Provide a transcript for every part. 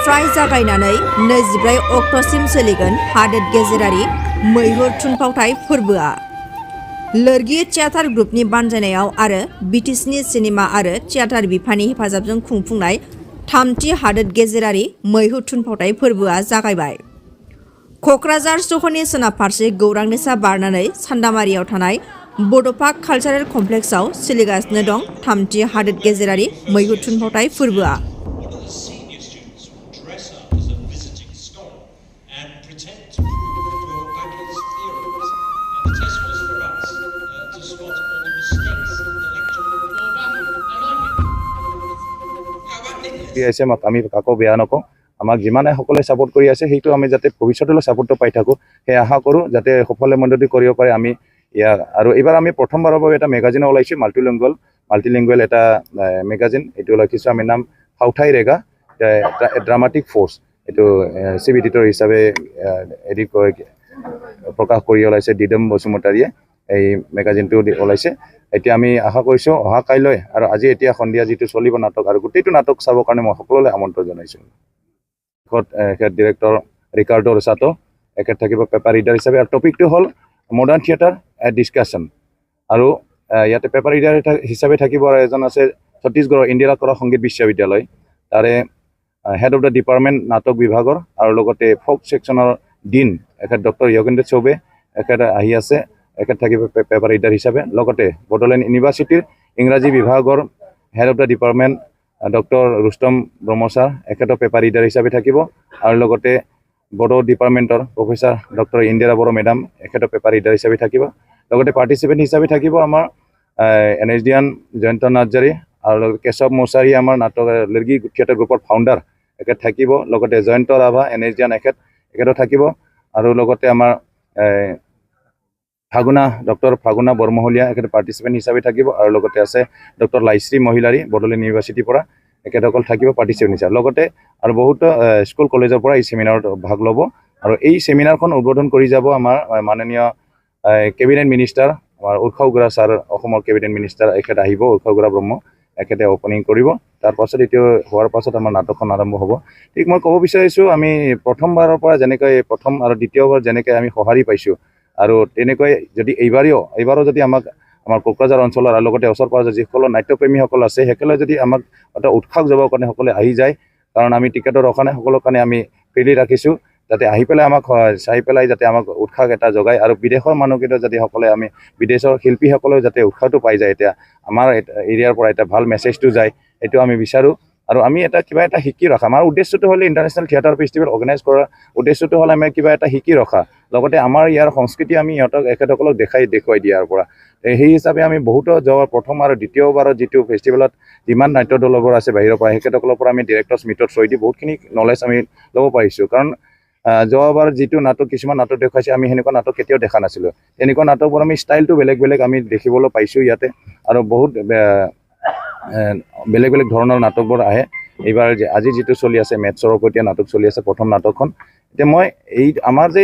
दिनैनिफ्राय जागायनानै 24 अक्ट'सिम सोलिगोन हादोर गेजेरारि मैहुर थुनफावथाय फोरबोआ। लोरगि थियेटार ग्रुपनि बानजायनायाव आरो बिटिसिनि सिनेमा आरो थियेटार बिफाननि हेफाजाबजों खुंफुंनाय थामथि हादोर गेजेरारि मैहुर थुनफावथाय फोरबोआ जागायबाय। क'क्राझार सहरनि सोनाब फारसे गौरां दैसा बारनानै सान्दामारियाव थानाय बड'फा कालचारेल कमप्लेक्सआव सोलिगासिनो दं थामथि हादोर गेजेरारि मैहुर थुनफावथाय फोरबोआ। আমি কাকো বেয়া নকওঁ, আমাক যিমানে সকলে ছাপোৰ্ট কৰি আছে সেইটো আমি যাতে ভৱিষ্যতলৈ ছাপোৰ্টটো পাই থাকোঁ সেই আশা কৰোঁ, যাতে সফলে মণ্ডলী কৰিব পাৰে আমি ইয়াৰ। আৰু এইবাৰ আমি প্ৰথমবাৰৰ বাবে এটা মেগাজিনো ওলাইছোঁ, মাল্টিলিংগুৱেল এটা মেগাজিন। এইটো ৰাখিছোঁ আমি নাম ফাওঁঠাই ৰেগা ড্ৰামাটিক ফ'ৰ্চ। এইটো চিভ এডিটৰ হিচাপে প্ৰকাশ কৰি ওলাইছে দিদম বসুমতাৰীয়ে। এই মেগাজিনটো ওলাইছে। এতিয়া আমি আশা কৰিছোঁ অহা কাইলৈ আৰু আজি এতিয়া সন্ধিয়া যিটো চলিব নাটক আৰু গোটেইটো নাটক চাবৰ কাৰণে মই সকলোলৈ আমন্ত্ৰণ জনাইছোঁ। ডিৰেক্টৰ ৰিকাৰ্ডো ৰছাটো এখেত থাকিব পেপাৰ ৰিডাৰ হিচাপে। আৰু টপিকটো হ'ল মডাৰ্ণ থিয়েটাৰ ডিছকাশ্যন। আৰু ইয়াতে পেপাৰ ৰিডাৰ হিচাপে থাকিব আৰু এজন আছে ছত্তীশগড়ৰ ইন্দিৰা কলা সংগীত বিশ্ববিদ্যালয়, তাৰে হেড অফ দ্য ডিপাৰ্টমেণ্ট নাটক বিভাগৰ আৰু লগতে ফ'ক ছেকশ্যনৰ ডিন এখেত ডক্টৰ য়োগেন্দ্ৰ চৌবে এখেত আহি আছে। এখেত থাকিব পেপাৰ ৰিডাৰ হিচাপে। লগতে বড়োলেণ্ড ইউনিভাৰ্চিটিৰ ইংৰাজী বিভাগৰ head of the department doctor Rustam Brahmachar এখেতৰ পেপাৰ ৰিডাৰ হিচাপে থাকিব। আৰু লগতে বড়ো ডিপাৰ্টমেণ্টৰ professor doctor Indira Boro madam এখেতৰ পেপাৰ ৰিডাৰ হিচাপে থাকিব। লগতে পাৰ্টিচিপেণ্ট হিচাপে থাকিব আমাৰ NSDN জয়ন্ত নাৰ্জাৰী আৰু লগতে কেশৱ মৌচাৰী আমাৰ নাটক লৰ্গী থিয়েটাৰ গ্ৰুপৰ ফাউণ্ডাৰ এখেত থাকিব। লগতে জয়ন্ত ৰাভা NSDN এখেতো থাকিব। আৰু লগতে আমাৰ ডক্টৰ ফাগুনা বৰমহলীয়া এখেত পাৰ্টিচিপেণ্ট হিচাপে থাকিব। আৰু লগতে আছে ডক্টৰ লাইশ্ৰী মহিলাৰী বড়োলেণ্ড ইউনিভাৰ্চিটিৰ পৰা এখেতসকল থাকিব পাৰ্টিচিপেণ্ট হিচাপে। লগতে আৰু বহুতো স্কুল কলেজৰ পৰা এই চেমিনাৰত ভাগ ল'ব। আৰু এই চেমিনাৰখন উদ্বোধন কৰি যাব আমাৰ মাননীয় কেবিনেট মিনিষ্টাৰ আমাৰ উৎসৱ উগ্ৰা ছাৰ, অসমৰ কেবিনেট মিনিষ্টাৰ এখেত আহিব, উৎসৱ উগ্ৰা ব্ৰহ্ম এখেতে অ'পেনিং কৰিব। তাৰপাছত এইটো হোৱাৰ পাছত আমাৰ নাটকখন আৰম্ভ হ'ব। ঠিক মই ক'ব বিচাৰিছোঁ, আমি প্ৰথমবাৰৰ পৰা যেনেকৈ প্ৰথম আৰু দ্বিতীয়বাৰ যেনেকৈ আমি সঁহাৰি পাইছোঁ আৰু তেনেকৈ যদি এইবাৰো যদি আমাৰ কোকৰাঝাৰ অঞ্চলৰ আৰু লগতে ওচৰ পাজৰ যিসকল নাট্যপ্ৰেমীসকল আছে সেইসকলে যদি আমাক এটা উৎসাহ যাবৰ কাৰণে সকলোৱে আহি যায়, কাৰণ আমি টিকেটৰ কাৰণে সকলৰ কাৰণে আমি ফ্ৰীলি ৰাখিছোঁ, যাতে আহি পেলাই আমাক চাই পেলাই যাতে আমাক উৎসাহ এটা জগায়। আৰু বিদেশৰ মানুহকেইটা যদি সকলে আমি বিদেশৰ শিল্পীসকলেও যাতে উৎসাহটো পাই যায়, এতিয়া আমাৰ এৰিয়াৰ পৰা এটা ভাল মেছেজটো যায়, এইটো আমি বিচাৰোঁ। আৰু আমি কিবা এটা শিকি ৰখা, আমাৰ উদ্দেশ্যটো হ'লে ইণ্টাৰনেশ্যনেল থিয়েটাৰ ফেষ্টিভেল অৰ্গেনাইজ কৰাৰ উদ্দেশ্যটো হ'ল আমি কিবা এটা শিকি ৰখা, লগতে আমাৰ ইয়াৰ সংস্কৃতি আমি এখেতসকলক দেখুৱাই দিয়াৰ পৰা। সেই হিচাপে আমি বহুতো প্ৰথম আৰু দ্বিতীয়বাৰৰ যিটো ফেষ্টিভেলত যিমান নাট্য দলবোৰ আছে বাহিৰৰ পৰা, তেখেতসকলৰ পৰা আমি ডিৰেক্টৰ্ছ মিটৰ থ্ৰুৱেদি বহুতখিনি নলেজ আমি ল'ব পাৰিছোঁ। কাৰণ যোৱাবাৰ যিটো নাটক কিছুমান নাটক দেখুৱাইছে, আমি সেনেকুৱা নাটক কেতিয়াও দেখা নাছিলোঁ। তেনেকুৱা নাটকবোৰ আমি ষ্টাইলটো বেলেগ আমি দেখিবলৈ পাইছোঁ ইয়াতে। আৰু বহুত বেলেগ ধৰণৰ নাটকবোৰ আহে। এইবাৰ আজি যিটো চলি আছে মেথছৰ ওপৰত নাটক চলি আছে প্ৰথম নাটকখন। এতিয়া মই আমাৰ যে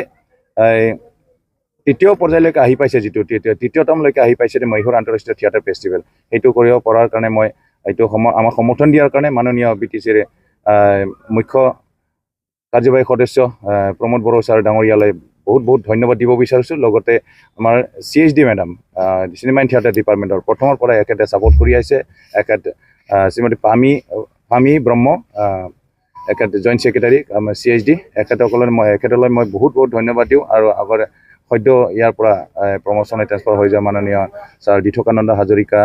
তৃতীয় পৰ্যায়লৈকে আহি পাইছে, যিটো তৃতীয়তমলৈকে আহি পাইছে মহীশূৰ আন্তঃৰাষ্ট্ৰীয় থিয়েটাৰ ফেষ্টিভেল, সেইটো কৰিব পৰাৰ কাৰণে মই আমাক সমৰ্থন দিয়াৰ কাৰণে মাননীয় BTCৰ মুখ্য কাৰ্যবাহী সদস্য প্ৰমোদ বড়ো ছাৰ ডাঙৰীয়ালৈ বহুত ধন্যবাদ দিব বিচাৰিছোঁ। লগতে আমাৰ CHD madam cinema and theatre ডিপাৰ্টমেণ্টৰ প্ৰথমৰ পৰাই এখেতে ছাপোৰ্ট কৰি আহিছে। এখেত শ্ৰীমতী পামী ব্ৰহ্ম এখেত জইণ্ট ছেক্ৰেটাৰী CHD, এখেতলৈ মই বহুত ধন্যবাদ দিওঁ। আৰু সদ্য ইয়াৰ পৰা প্ৰমোশ্যনে ট্ৰেন্সফাৰ হৈ যোৱা মাননীয় ছাৰ দিথকানন্দ হাজৰিকা